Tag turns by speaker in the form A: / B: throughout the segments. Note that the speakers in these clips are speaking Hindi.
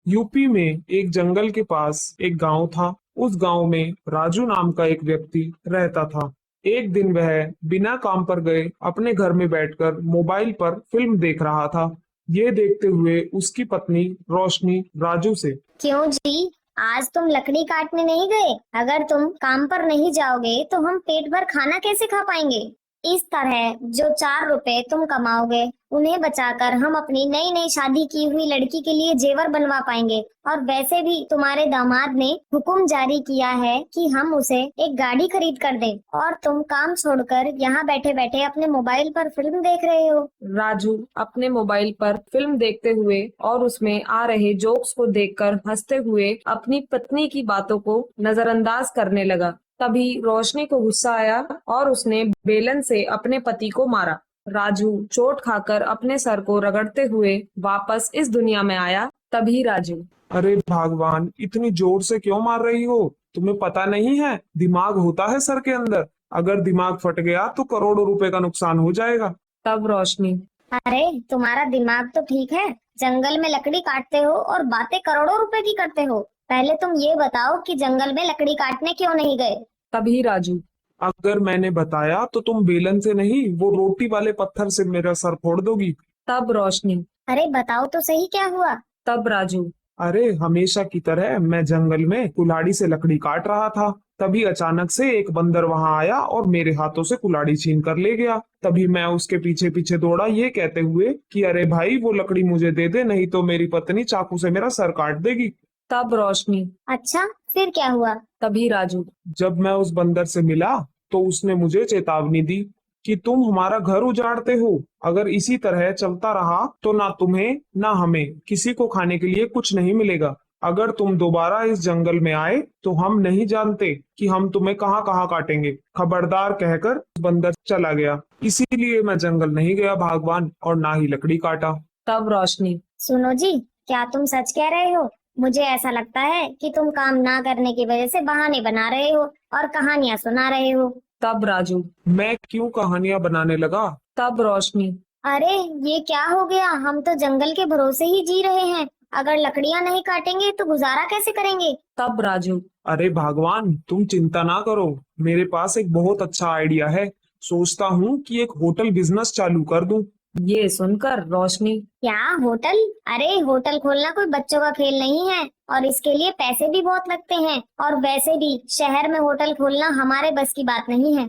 A: यूपी में एक जंगल के पास एक गांव था। उस गांव में राजू नाम का एक व्यक्ति रहता था। एक दिन वह बिना काम पर गए अपने घर में बैठकर मोबाइल पर फिल्म देख रहा था। ये देखते हुए उसकी पत्नी रोशनी राजू से।
B: क्यों जी? आज तुम लकड़ी काटने नहीं गए? अगर तुम काम पर नहीं जाओगे तो हम पेट भर खाना कैसे खा पाएंगे? इस तरह जो 4 रुपए तुम कमाओगे उन्हें बचाकर हम अपनी नई नई शादी की हुई लड़की के लिए जेवर बनवा पाएंगे। और वैसे भी तुम्हारे दामाद ने हुक्म जारी किया है कि हम उसे एक गाड़ी खरीद कर दें, और तुम काम छोड़कर यहाँ बैठे बैठे अपने मोबाइल पर फिल्म देख रहे हो।
C: राजू अपने मोबाइल पर फिल्म देखते हुए और उसमें आ रहे जोक्स को देखकर हंसते हुए अपनी पत्नी की बातों को नजरअंदाज करने लगा। तभी रोशनी को गुस्सा आया और उसने बेलन से अपने पति को मारा। राजू चोट खाकर अपने सर को रगड़ते हुए वापस इस दुनिया में आया। तभी राजू।
A: अरे भगवान, इतनी जोर से क्यों मार रही हो? तुम्हें पता नहीं है दिमाग होता है सर के अंदर। अगर दिमाग फट गया तो करोड़ों रुपए का नुकसान हो जाएगा।
C: तब रोशनी।
B: अरे तुम्हारा दिमाग तो ठीक है, जंगल में लकड़ी काटते हो और बातें करोड़ों रुपए की करते हो। पहले तुम ये बताओ कि जंगल में लकड़ी काटने क्यों नहीं गए?
C: तभी राजू।
A: अगर मैंने बताया तो तुम बेलन से नहीं, वो रोटी वाले पत्थर से मेरा सर फोड़ दोगी।
C: तब रोशनी।
B: अरे बताओ तो सही, क्या हुआ?
C: तब राजू।
A: अरे हमेशा की तरह मैं जंगल में कुल्हाड़ी से लकड़ी काट रहा था। तभी अचानक से एक बंदर वहां आया और मेरे हाथों से कुल्हाड़ी छीन कर ले गया। तभी मैं उसके पीछे पीछे दौड़ा, ये कहते हुए कि अरे भाई वो लकड़ी मुझे दे दे, नहीं तो मेरी पत्नी चाकू से मेरा सर काट देगी।
C: तब रोशनी।
B: अच्छा, फिर क्या हुआ?
C: तभी राजू।
A: जब मैं उस बंदर से मिला तो उसने मुझे चेतावनी दी कि तुम हमारा घर उजाड़ते हो। अगर इसी तरह चलता रहा तो ना तुम्हें ना हमें किसी को खाने के लिए कुछ नहीं मिलेगा। अगर तुम दोबारा इस जंगल में आए तो हम नहीं जानते कि हम तुम्हें कहाँ कहाँ काटेंगे। खबरदार कहकर बंदर चला गया। इसीलिए मैं जंगल नहीं गया भगवान, और ना ही लकड़ी काटा।
C: तब रोशनी।
B: सुनो जी, क्या तुम सच कह रहे हो? मुझे ऐसा लगता है कि तुम काम ना करने की वजह से बहाने बना रहे हो और कहानियां सुना रहे हो।
C: तब राजू।
A: मैं क्यों कहानियां बनाने लगा?
C: तब रोशनी।
B: अरे ये क्या हो गया? हम तो जंगल के भरोसे ही जी रहे हैं। अगर लकड़ियां नहीं काटेंगे तो गुजारा कैसे करेंगे?
C: तब राजू।
A: अरे भगवान, तुम चिंता ना करो, मेरे पास एक बहुत अच्छा आइडिया है। सोचता हूँ कि एक होटल बिजनेस चालू कर दूं।
C: ये सुनकर रोशनी।
B: क्या होटल? अरे होटल खोलना कोई बच्चों का खेल नहीं है, और इसके लिए पैसे भी बहुत लगते हैं। और वैसे भी शहर में होटल खोलना हमारे बस की बात नहीं है।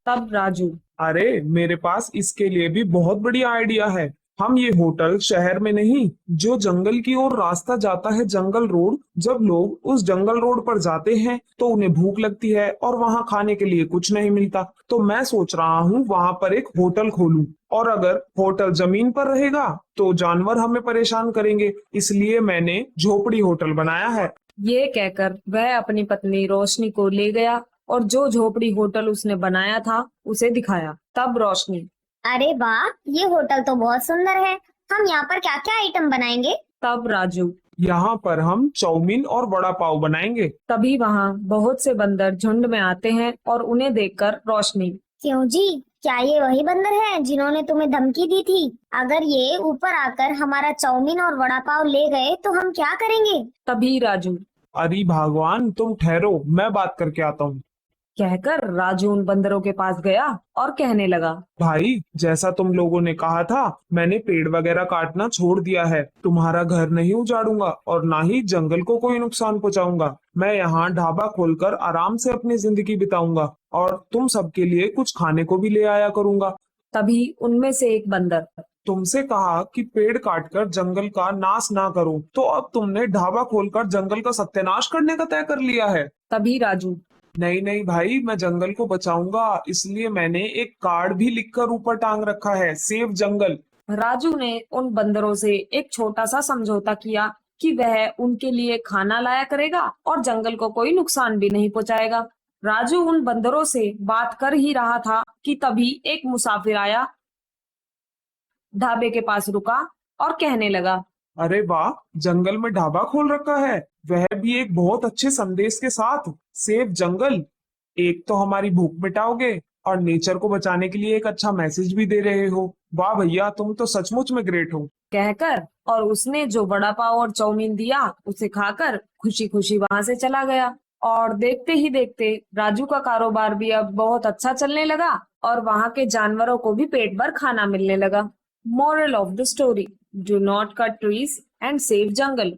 C: तब राजू।
A: अरे मेरे पास इसके लिए भी बहुत बढ़िया आइडिया है। हम ये होटल शहर में नहीं, जो जंगल की ओर रास्ता जाता है, जंगल रोड, जब लोग उस जंगल रोड पर जाते हैं तो उन्हें भूख लगती है और वहां खाने के लिए कुछ नहीं मिलता, तो मैं सोच रहा हूँ वहां पर एक होटल खोलूं। और अगर होटल जमीन पर रहेगा तो जानवर हमें परेशान करेंगे, इसलिए मैंने झोपड़ी होटल बनाया है।
C: ये कहकर वह अपनी पत्नी रोशनी को ले गया और जो झोपड़ी होटल उसने बनाया था उसे दिखाया। तब रोशनी।
B: अरे वाह, ये होटल तो बहुत सुंदर है। हम यहाँ पर क्या क्या आइटम बनाएंगे?
C: तब राजू।
A: यहाँ पर हम चाउमीन और वड़ा पाव बनाएंगे।
C: तभी वहाँ बहुत से बंदर झुंड में आते हैं और उन्हें देखकर रोशनी।
B: क्यों जी, क्या ये वही बंदर हैं जिन्होंने तुम्हें धमकी दी थी? अगर ये ऊपर आकर हमारा चाउमीन और वड़ा पाव ले गए तो हम क्या करेंगे?
C: तभी राजू।
A: अरे भगवान, तुम ठहरो, मैं बात करके आता हूँ।
C: कहकर राजू उन बंदरों के पास गया और कहने लगा।
A: भाई, जैसा तुम लोगों ने कहा था, मैंने पेड़ वगैरह काटना छोड़ दिया है। तुम्हारा घर नहीं उजाड़ूंगा और ना ही जंगल को कोई नुकसान पहुंचाऊंगा। मैं यहाँ ढाबा खोलकर आराम से अपनी जिंदगी बिताऊंगा और तुम सबके लिए कुछ खाने को भी ले आया करूंगा।
C: तभी उनमें से एक बंदर।
A: तुमसे कहा कि पेड़ काटकर जंगल का नाश ना करो, तो अब तुमने ढाबा खोलकर जंगल का सत्यानाश करने का तय कर लिया है।
C: तभी राजू।
A: नहीं नहीं भाई, मैं जंगल को बचाऊंगा, इसलिए मैंने एक कार्ड भी लिखकर ऊपर टांग रखा है, सेव जंगल।
C: राजू ने उन बंदरों से एक छोटा सा समझौता किया कि वह उनके लिए खाना लाया करेगा और जंगल को कोई नुकसान भी नहीं पहुंचाएगा। राजू उन बंदरों से बात कर ही रहा था कि तभी एक मुसाफिर आया, ढाबे के पास रुका और कहने लगा।
A: अरे वाह, जंगल में ढाबा खोल रखा है, वह भी एक बहुत अच्छे संदेश के साथ, सेव जंगल। एक तो हमारी भूख मिटाओगे और नेचर को बचाने के लिए एक अच्छा मैसेज भी दे रहे हो। वाह भैया, तुम तो सचमुच में ग्रेट हो।
C: कहकर और उसने जो वड़ा पाव और चाउमीन दिया उसे खाकर खुशी खुशी वहां से चला गया। और देखते ही देखते राजू का कारोबार भी अब बहुत अच्छा चलने लगा और वहां के जानवरों को भी पेट भर खाना मिलने लगा। Moral of the story, do not cut trees and save jungle.